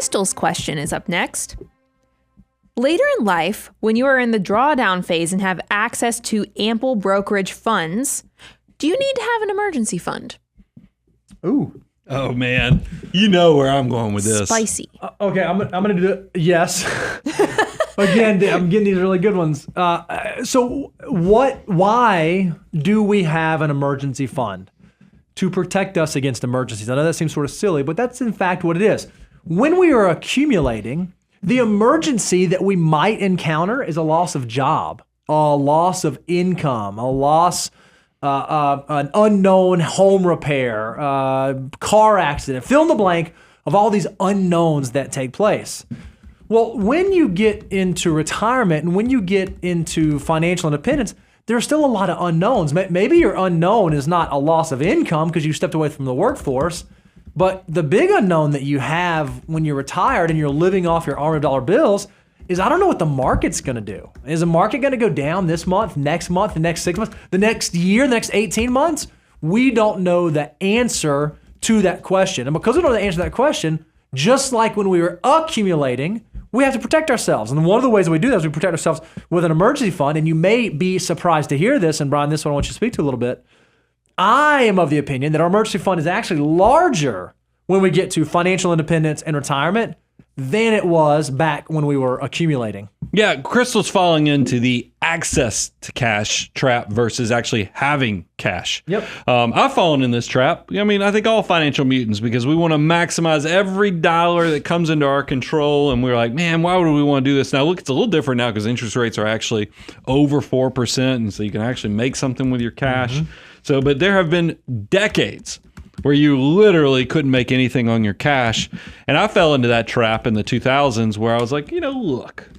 Crystal's question is up next. Later in life, when you are in the drawdown phase and have access to ample brokerage funds, do you need to have an emergency fund? Ooh. Oh, man. You know where I'm going with this. Spicy. Okay, I'm going to do it. Yes. Again, I'm getting these really good ones. Why do we have an emergency fund? To protect us against emergencies. I know that seems sort of silly, but that's in fact what it is. When we are accumulating, the emergency that we might encounter is a loss of job, a loss of income, a loss, an unknown home repair, car accident, fill in the blank of all these unknowns that take place. Well, when you get into retirement and when you get into financial independence, there's still a lot of unknowns. Maybe your unknown is not a loss of income because you stepped away from the workforce, but the big unknown that you have when you're retired and you're living off your arm of dollar bills is I don't know what the market's going to do. Is the market going to go down this month, the next 6 months, the next year, the next 18 months? We don't know the answer to that question. And because we don't know the answer to that question, just like when we were accumulating, we have to protect ourselves. And one of the ways that we do that is we protect ourselves with an emergency fund. And you may be surprised to hear this, and Brian, this one I want you to speak to a little bit. I am of the opinion that our emergency fund is actually larger when we get to financial independence and retirement than it was back when we were accumulating. Yeah, Crystal's falling into the access to cash trap versus actually having cash. Yep. I've fallen in this trap. I mean, I think all financial mutants, because we want to maximize every dollar that comes into our control. And we're like, man, why would we want to do this? Now, look, it's a little different now because interest rates are actually over 4%. And so you can actually make something with your cash. Mm-hmm. So, but there have been decades where you literally couldn't make anything on your cash. And I fell into that trap in the 2000s where I was like, look,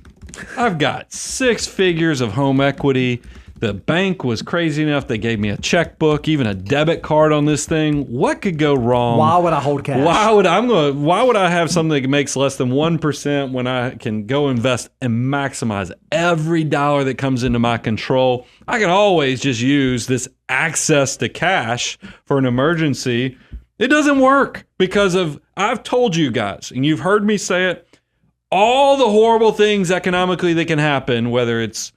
I've got 6 figures of home equity. The bank was crazy enough. They gave me a checkbook, even a debit card on this thing. What could go wrong? Why would I hold cash? Why would I have something that makes less than 1% when I can go invest and maximize every dollar that comes into my control? I can always just use this access to cash for an emergency. It doesn't work because I've told you guys, and you've heard me say it, all the horrible things economically that can happen, whether it's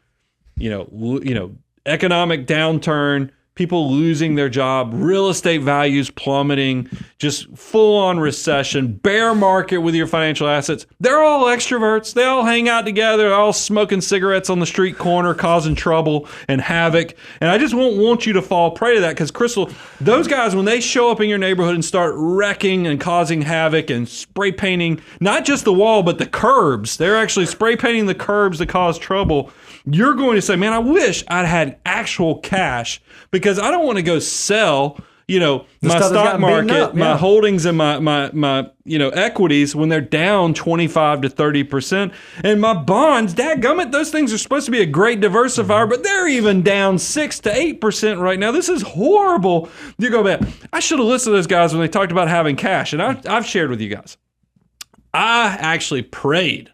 economic downturn, people losing their job, real estate values plummeting, just full-on recession, bear market with your financial assets. They're all extroverts. They all hang out together, they're all smoking cigarettes on the street corner, causing trouble and havoc. And I just won't want you to fall prey to that because, Crystal, those guys, when they show up in your neighborhood and start wrecking and causing havoc and spray painting, not just the wall, but the curbs, they're actually spray painting the curbs to cause trouble. You're going to say, man, I wish I'd had actual cash because I don't want to go sell, my stock market, my holdings and my equities when they're down 25 to 30%. And my bonds, dadgummit, those things are supposed to be a great diversifier, but they're even down 6 to 8% right now. This is horrible. You go back. I should have listened to those guys when they talked about having cash. And I've shared with you guys. I actually prayed.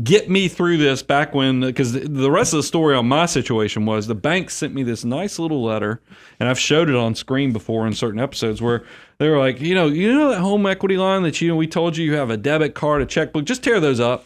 Get me through this back when, because the rest of the story on my situation was the bank sent me this nice little letter, and I've showed it on screen before in certain episodes where they were like, you know that home equity line that we told you have a debit card, a checkbook, just tear those up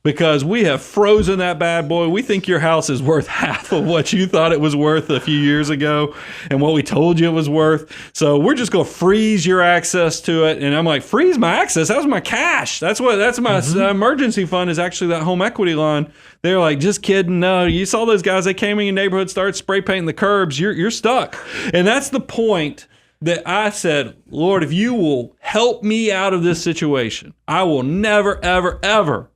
because we have frozen that bad boy. We think your house is worth half of what you thought it was worth a few years ago and what we told you it was worth. So we're just going to freeze your access to it. And I'm like, freeze my access? That was my cash. That's my emergency fund is actually that home equity line. They're like, just kidding. No, you saw those guys. They came in your neighborhood, started spray painting the curbs. You're stuck. And that's the point that I said, Lord, if you will help me out of this situation, I will never, ever, ever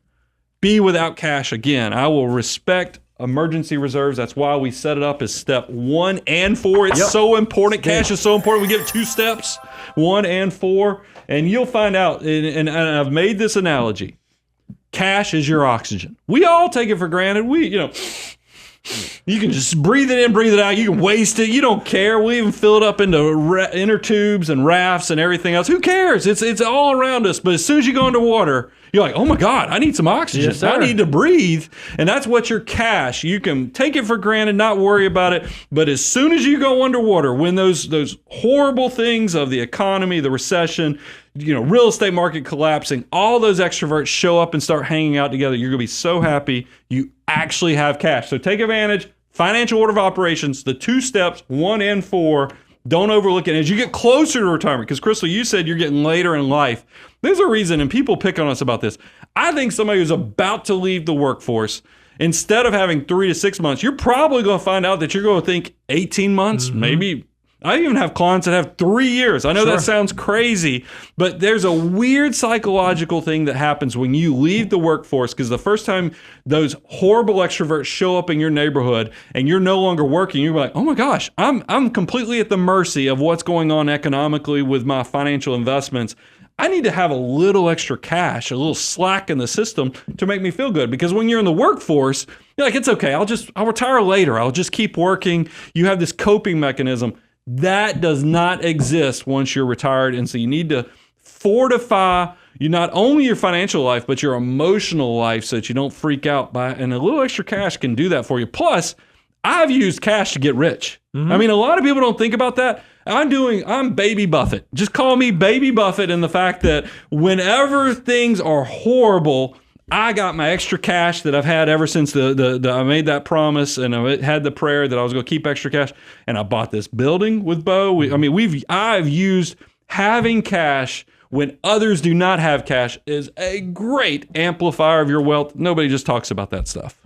be without cash again. I will respect emergency reserves. That's why we set it up as step 1 and 4. It's so important. Cash is so important. We give it 2 steps, 1 and 4. And you'll find out, and I've made this analogy. Cash is your oxygen. We all take it for granted. You can just breathe it in, breathe it out. You can waste it. You don't care. We even fill it up into inner tubes and rafts and everything else. Who cares? It's all around us. But as soon as you go underwater, you're like, oh my God, I need some oxygen. Yes, I need to breathe. And that's what your cash. You can take it for granted, not worry about it. But as soon as you go underwater, when those horrible things of the economy, the recession, real estate market collapsing, all those extroverts show up and start hanging out together. You're going to be so happy you actually have cash. So take advantage. Financial order of operations, the 2 steps, 1 and 4. Don't overlook it. As you get closer to retirement, because Crystal, you said you're getting later in life. There's a reason, and people pick on us about this. I think somebody who's about to leave the workforce, instead of having 3 to 6 months, you're probably going to find out that you're going to think 18 months, maybe. I even have clients that have 3 years. I know that sounds crazy, but there's a weird psychological thing that happens when you leave the workforce, because the first time those horrible extroverts show up in your neighborhood and you're no longer working, you're like, oh my gosh, I'm completely at the mercy of what's going on economically with my financial investments. I need to have a little extra cash, a little slack in the system to make me feel good. Because when you're in the workforce, you're like, it's okay. I'll retire later. I'll just keep working. You have this coping mechanism. That does not exist once you're retired. And so you need to fortify not only your financial life, but your emotional life so that you don't freak out and a little extra cash can do that for you. Plus, I've used cash to get rich. I mean, a lot of people don't think about that. I'm Baby Buffett. Just call me Baby Buffett in the fact that whenever things are horrible, I got my extra cash that I've had ever since I made that promise, and I had the prayer that I was going to keep extra cash. And I bought this building with Bo. I've used having cash when others do not have cash is a great amplifier of your wealth. Nobody just talks about that stuff.